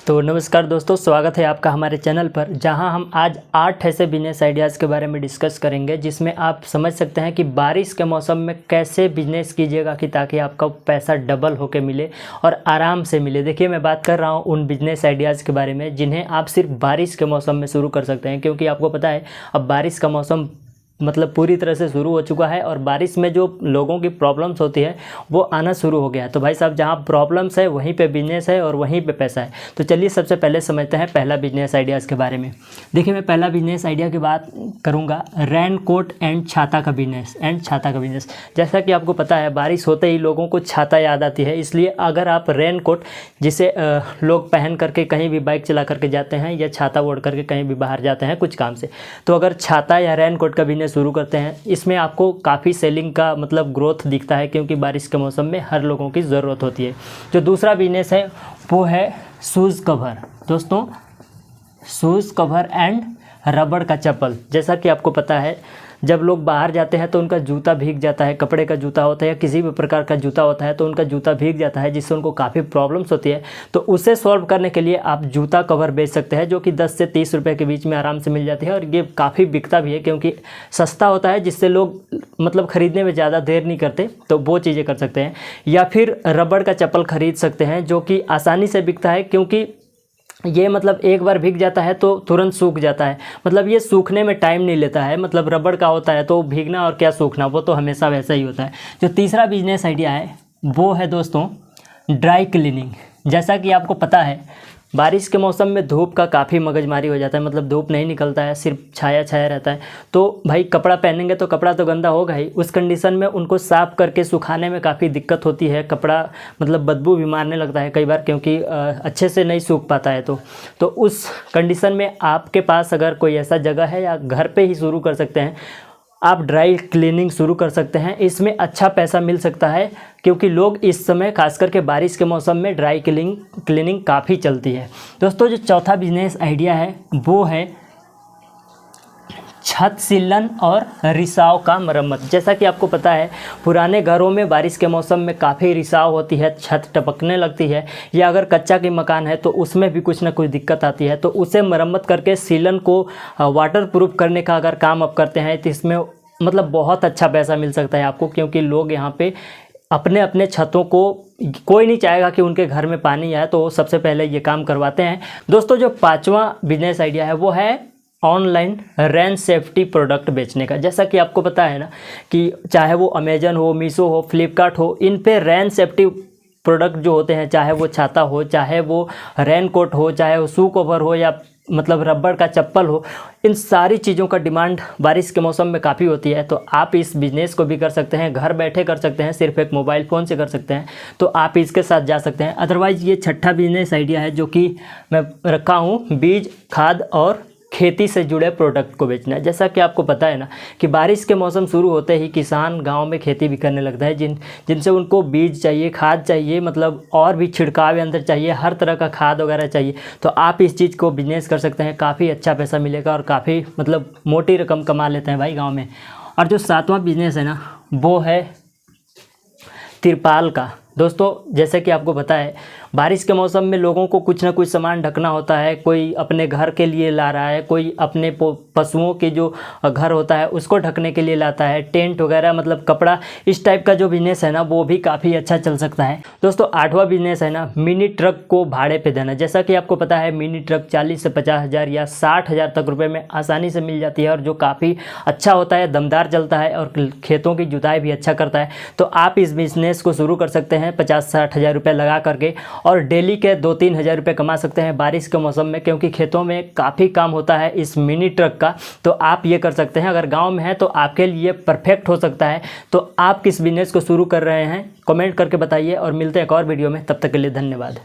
तो नमस्कार दोस्तों, स्वागत है आपका हमारे चैनल पर, जहां हम आज 8 ऐसे बिजनेस आइडियाज़ के बारे में डिस्कस करेंगे जिसमें आप समझ सकते हैं कि बारिश के मौसम में कैसे बिजनेस कीजिएगा कि ताकि आपका पैसा डबल होके मिले और आराम से मिले। देखिए, मैं बात कर रहा हूं उन बिजनेस आइडियाज़ के बारे में जिन्हें आप सिर्फ बारिश के मौसम में शुरू कर सकते हैं, क्योंकि आपको पता है अब बारिश का मौसम मतलब पूरी तरह से शुरू हो चुका है और बारिश में जो लोगों की प्रॉब्लम्स होती है वो आना शुरू हो गया है। तो भाई साहब, जहाँ प्रॉब्लम्स है वहीं पे बिजनेस है और वहीं पे पैसा है। तो चलिए सबसे पहले समझते हैं पहला बिजनेस आइडियाज़ के बारे में। देखिए, मैं पहला बिजनेस आइडिया की बात करूँगा, रेन कोट एंड छाता का बिजनेस। जैसा कि आपको पता है बारिश होते ही लोगों को छाता याद आती है, इसलिए अगर आप रेन कोट जिसे लोग पहन करके कहीं भी बाइक चला करके जाते हैं या छाता ओढ़ करके कहीं भी बाहर जाते हैं कुछ काम से, तो अगर छाता या रेन कोट का बिजनेस शुरू करते हैं, इसमें आपको काफ़ी सेलिंग का मतलब ग्रोथ दिखता है, क्योंकि बारिश के मौसम में हर लोगों की ज़रूरत होती है। जो दूसरा बिजनेस है वो है शूज़ कवर। दोस्तों, शूज़ कवर एंड रबड़ का चप्पल। जैसा कि आपको पता है जब लोग बाहर जाते हैं तो उनका जूता भीग जाता है, कपड़े का जूता होता है या किसी भी प्रकार का जूता होता है तो उनका जूता भीग जाता है, जिससे उनको काफ़ी प्रॉब्लम्स होती है। तो उसे सॉल्व करने के लिए आप जूता कवर बेच सकते हैं, जो कि 10 से 30 रुपये के बीच में आराम से मिल जाती है और ये काफ़ी बिकता भी है क्योंकि सस्ता होता है, जिससे लोग मतलब ख़रीदने में ज़्यादा देर नहीं करते। तो वो चीज़ें कर सकते हैं। या फिर रबड़ का चप्पल ख़रीद सकते हैं जो कि आसानी से बिकता है, क्योंकि ये मतलब एक बार भीग जाता है तो तुरंत सूख जाता है। मतलब ये सूखने में टाइम नहीं लेता है, मतलब रबड़ का होता है तो भीगना और क्या सूखना, वो तो हमेशा वैसा ही होता है। जो तीसरा बिजनेस आइडिया है वो है दोस्तों ड्राई क्लीनिंग। जैसा कि आपको पता है बारिश के मौसम में धूप का काफ़ी मगजमारी हो जाता है, मतलब धूप नहीं निकलता है, सिर्फ छाया छाया रहता है। तो भाई कपड़ा पहनेंगे तो कपड़ा तो गंदा होगा ही, उस कंडीशन में उनको साफ़ करके सुखाने में काफ़ी दिक्कत होती है। कपड़ा मतलब बदबू भी मारने लगता है कई बार, क्योंकि अच्छे से नहीं सूख पाता है। तो उस कंडीशन में आपके पास अगर कोई ऐसा जगह है या घर पर ही शुरू कर सकते हैं, आप ड्राई क्लीनिंग शुरू कर सकते हैं। इसमें अच्छा पैसा मिल सकता है क्योंकि लोग इस समय खास करके बारिश के मौसम में ड्राई क्लीनिंग काफ़ी चलती है। दोस्तों, जो चौथा बिजनेस आइडिया है वो है छत सीलन और रिसाव का मरम्मत। जैसा कि आपको पता है पुराने घरों में बारिश के मौसम में काफ़ी रिसाव होती है, छत टपकने लगती है, या अगर कच्चा की मकान है तो उसमें भी कुछ ना कुछ दिक्कत आती है। तो उसे मरम्मत करके सीलन को वाटर प्रूफ करने का अगर काम आप करते हैं तो इसमें मतलब बहुत अच्छा पैसा मिल सकता है आपको, क्योंकि लोग यहाँ पे अपने अपने छतों को, कोई नहीं चाहेगा कि उनके घर में पानी आए, तो सबसे पहले ये काम करवाते हैं। दोस्तों, जो पांचवा बिजनेस आइडिया है वो है ऑनलाइन रेन सेफ्टी प्रोडक्ट बेचने का। जैसा कि आपको पता है ना कि चाहे वो अमेजन हो, मीशो हो, फ्लिपकार्ट हो, इन पे रेन सेफ्टी प्रोडक्ट जो होते हैं, चाहे वो छाता हो, चाहे वो रेन कोट हो, चाहे वो शू कवर हो या मतलब रबड़ का चप्पल हो, इन सारी चीज़ों का डिमांड बारिश के मौसम में काफ़ी होती है। तो आप इस बिज़नेस को भी कर सकते हैं, घर बैठे कर सकते हैं, सिर्फ एक मोबाइल फ़ोन से कर सकते हैं। तो आप इसके साथ जा सकते हैं। अदरवाइज़ ये छठा बिजनेस आइडिया है जो कि मैं रखा हूँ, बीज, खाद और खेती से जुड़े प्रोडक्ट को बेचना है। जैसा कि आपको पता है ना कि बारिश के मौसम शुरू होते ही किसान गांव में खेती भी करने लगता है, जिनसे उनको बीज चाहिए, खाद चाहिए, मतलब और भी छिड़काव यंत्र चाहिए, हर तरह का खाद वगैरह चाहिए। तो आप इस चीज़ को बिजनेस कर सकते हैं, काफ़ी अच्छा पैसा मिलेगा और काफ़ी मतलब मोटी रकम कमा लेते हैं भाई गाँव में। और जो सातवां बिजनेस है ना वो है तिरपाल का। दोस्तों, जैसे कि आपको पता है बारिश के मौसम में लोगों को कुछ ना कुछ सामान ढकना होता है। कोई अपने घर के लिए ला रहा है, कोई अपने पशुओं के जो घर होता है उसको ढकने के लिए लाता है, टेंट वगैरह, मतलब कपड़ा, इस टाइप का जो बिजनेस है ना वो भी काफ़ी अच्छा चल सकता है। दोस्तों, आठवां बिजनेस है ना मिनी ट्रक को भाड़े पे देना। जैसा कि आपको पता है मिनी ट्रक 40 से 50 हज़ार या 60 हज़ार तक रुपये में आसानी से मिल जाती है और जो काफ़ी अच्छा होता है, दमदार चलता है और खेतों की जुताई भी अच्छा करता है। तो आप इस बिज़नेस को शुरू कर सकते हैं 50-60 हज़ार रुपये लगा करके और डेली के 2-3 हज़ार रुपये कमा सकते हैं बारिश के मौसम में, क्योंकि खेतों में काफ़ी काम होता है इस मिनी ट्रक का। तो आप ये कर सकते हैं। अगर गांव में है तो आपके लिए परफेक्ट हो सकता है। तो आप किस बिजनेस को शुरू कर रहे हैं कमेंट करके बताइए और मिलते हैं एक और वीडियो में। तब तक के लिए धन्यवाद।